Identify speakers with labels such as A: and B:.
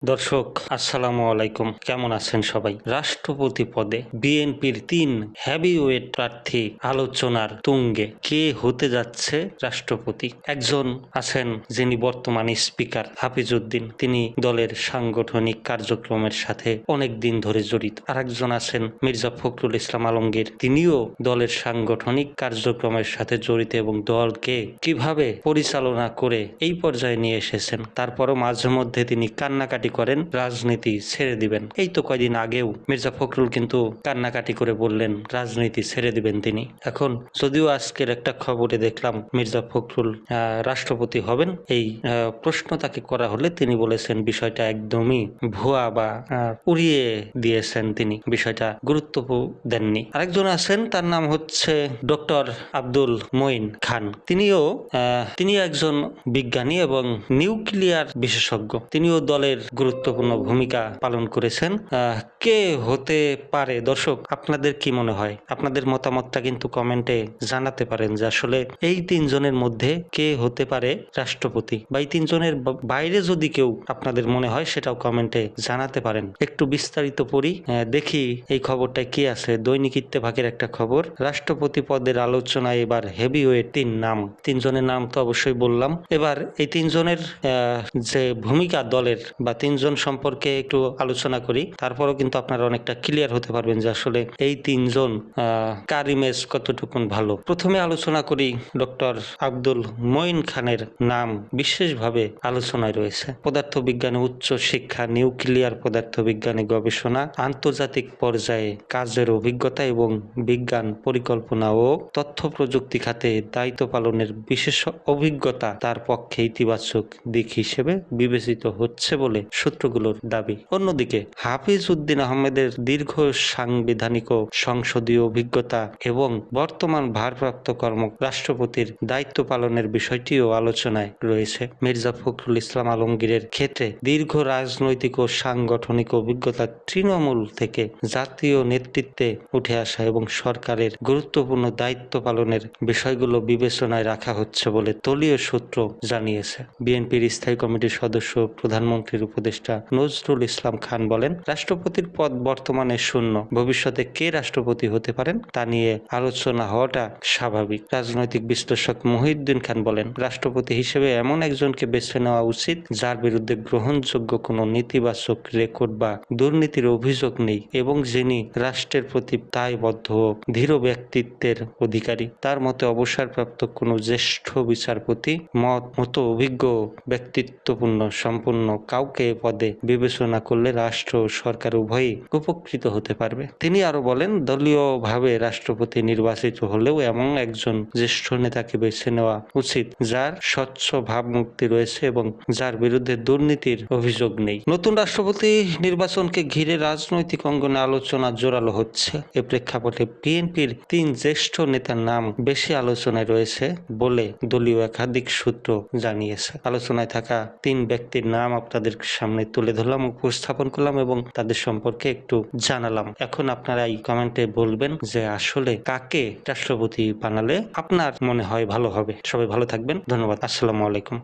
A: দর্শক আসসালামু আলাইকুম, কেমন আছেন সবাই? রাষ্ট্রপতি পদে বিএনপির ৩ হেভিওয়েট প্রার্থী আলোচনার তুঙ্গে। কে হতে যাচ্ছে রাষ্ট্রপতি? একজন আছেন যিনি বর্তমানে স্পিকার হাফিজউদ্দিন, তিনি দলের সাংগঠনিক কার্যক্রমের সাথে অনেক দিন ধরে জড়িত। আরেকজন আছেন মির্জা ফখরুল ইসলাম আলমগীর, তিনিও দলের সাংগঠনিক কার্যক্রমের সাথে জড়িত এবং দলকে কিভাবে পরিচালনা করে এই পর্যায়ে নিয়ে এসেছেন। তারপরও মাঝে মধ্যে তিনি কান্নাকাটি করেন, রাজনীতি ছেড়ে দিবেন। এই তো কয়দিন আগেও মির্জা ফখরুল কিন্তু কান্নাকাটি করে বললেন রাজনীতি ছেড়ে দিবেন তিনি। এখন যদিও আজকের একটা খবরে দেখলাম মির্জা ফখরুল রাষ্ট্রপতি হবেন, এই প্রশ্ন তাকে করা হলে তিনি বলেছেন বিষয়টা একদমই ভুয়া বা উড়িয়ে দিয়েছেন, তিনি বিষয়টা গুরুত্ব দেননি। আরেকজন আছেন, তার নাম হচ্ছে ডক্টর আব্দুল মঈন খান। তিনি একজন বিজ্ঞানী এবং নিউক্লিয়ার বিশেষজ্ঞ। তিনিও দলের গুরুত্বপূর্ণ ভূমিকা পালন করেছেন। কে হতে পারে? দর্শক, আপনাদের কি মনে হয়? আপনাদের মতামতটা কিন্তু কমেন্টে জানাতে পারেন যে আসলে এই ৩ জনের মধ্যে কে হতে পারে রাষ্ট্রপতি, বা এই ৩ জনের বাইরে যদি কেউ আপনাদের মনে হয় সেটাও কমেন্টে জানাতে পারেন। একটু বিস্তারিত পড়ি, দেখি এই খবরটায় কি আছে। দৈনিক ইত্তেফাকের একটা খবর, রাষ্ট্রপতি পদের আলোচনায় এবার হেভিওয়েট ৩ নাম। ৩ জনের নাম তো অবশ্যই বললাম। এবার এই ৩ জনের যে ভূমিকা দলের, বা ৩ জন সম্পর্কে একটু আলোচনা করি, তারপরও কিন্তু আপনারা অনেকটা ক্লিয়ার হতে পারবেন যে আসলে এই ৩ জন কার ইমেজ কতটুকুন ভালো। প্রথমে আলোচনা করি ডক্টর আব্দুল মঈন খানের নাম বিশেষভাবে আলোচনায় রয়েছে। পদার্থবিজ্ঞানে উচ্চ শিক্ষা, নিউক্লিয়ার পদার্থবিজ্ঞানে গবেষণা, আন্তর্জাতিক পর্যায়ে কাজের অভিজ্ঞতা এবং বিজ্ঞান পরিকল্পনা ও তথ্য প্রযুক্তি খাতে দায়িত্ব পালনের বিশেষ অভিজ্ঞতা তার পক্ষে ইতিবাচক দিক হিসেবে বিবেচিত হচ্ছে বলে সূত্রগুলোর দাবি। অন্যদিকে হাফিজউদ্দিন আহমেদের দীর্ঘ সাংবিধানিক ও সংসদীয় অভিজ্ঞতা এবং বর্তমান ভারপ্রাপ্ত রাষ্ট্রপতির দায়িত্ব পালনের বিষয়টিও আলোচনায় রয়েছে। মির্জা ফখরুল ইসলাম আলমগীরের ক্ষেত্রে দীর্ঘ রাজনৈতিক ও সাংগঠনিক অভিজ্ঞতা, তৃণমূল থেকে জাতীয় নেতৃত্বে উঠে আসা এবং সরকারের গুরুত্বপূর্ণ দায়িত্ব পালনের বিষয়গুলো বিবেচনায় রাখা হচ্ছে বলে দলীয় সূত্র জানিয়েছে। বিএনপির স্থায়ী কমিটির সদস্য প্রধানমন্ত্রীর উপদেষ্টা নজরুল ইসলাম খান বলেন, রাষ্ট্রপতির পদ বর্তমানে শূন্য। ভবিষ্যতে কে রাষ্ট্রপতি হতে পারেন তা নিয়ে আলোচনা হওয়াটা স্বাভাবিক। রাজনৈতিক বিশ্লেষক মহিউদ্দিন খান বলেন, রাষ্ট্রপতি হিসেবে এমন একজনকে বেছে নেওয়া উচিত যার বিরুদ্ধে গ্রহণযোগ্য কোনো নেতিবাচক রেকর্ড বা দুর্নীতির অভিযোগ নেই এবং যিনি রাষ্ট্রের প্রতি দায়বদ্ধ ও দৃঢ় ব্যক্তিত্বের অধিকারী। তার মতে অবসরপ্রাপ্ত কোনো জ্যেষ্ঠ বিচারপতি মতো অভিজ্ঞ ব্যক্তিত্বপূর্ণ সম্পন্ন কাউকে পদে বিবেচনা করলে রাষ্ট্র ও সরকার উভয়ই উপকৃত হতে পারবে। তিনি আরো বলেন, দলীয়ভাবে রাষ্ট্রপতি নির্বাচিত হলেও এমন একজন জ্যেষ্ঠ নেতাকে বেছে নেওয়া উচিত যার স্বচ্ছ ভাবমূর্তি রয়েছে এবং যার বিরুদ্ধে দুর্নীতির অভিযোগ নেই। নতুন রাষ্ট্রপতি নির্বাচনকে ঘিরে রাজনৈতিক অঙ্গনে আলোচনা জোরালো হচ্ছে। এ প্রেক্ষাপটে বিএনপির ৩ জ্যেষ্ঠ নেতার নাম বেশি আলোচনায় রয়েছে বলে দলীয় একাধিক সূত্র জানিয়েছে। আলোচনায় থাকা ৩ ব্যক্তির নাম আপনাদের সামনে তুলে ধরলাম, উপস্থাপন করলাম এবং তাদের সম্পর্কে একটু জানালাম। এখন আপনারা এই কমেন্টে বলবেন যে আসলে কাকে রাষ্ট্রপতি বানালে আপনার মনে হয় ভালো হবে। সবাই ভালো থাকবেন, ধন্যবাদ, আসসালামু আলাইকুম।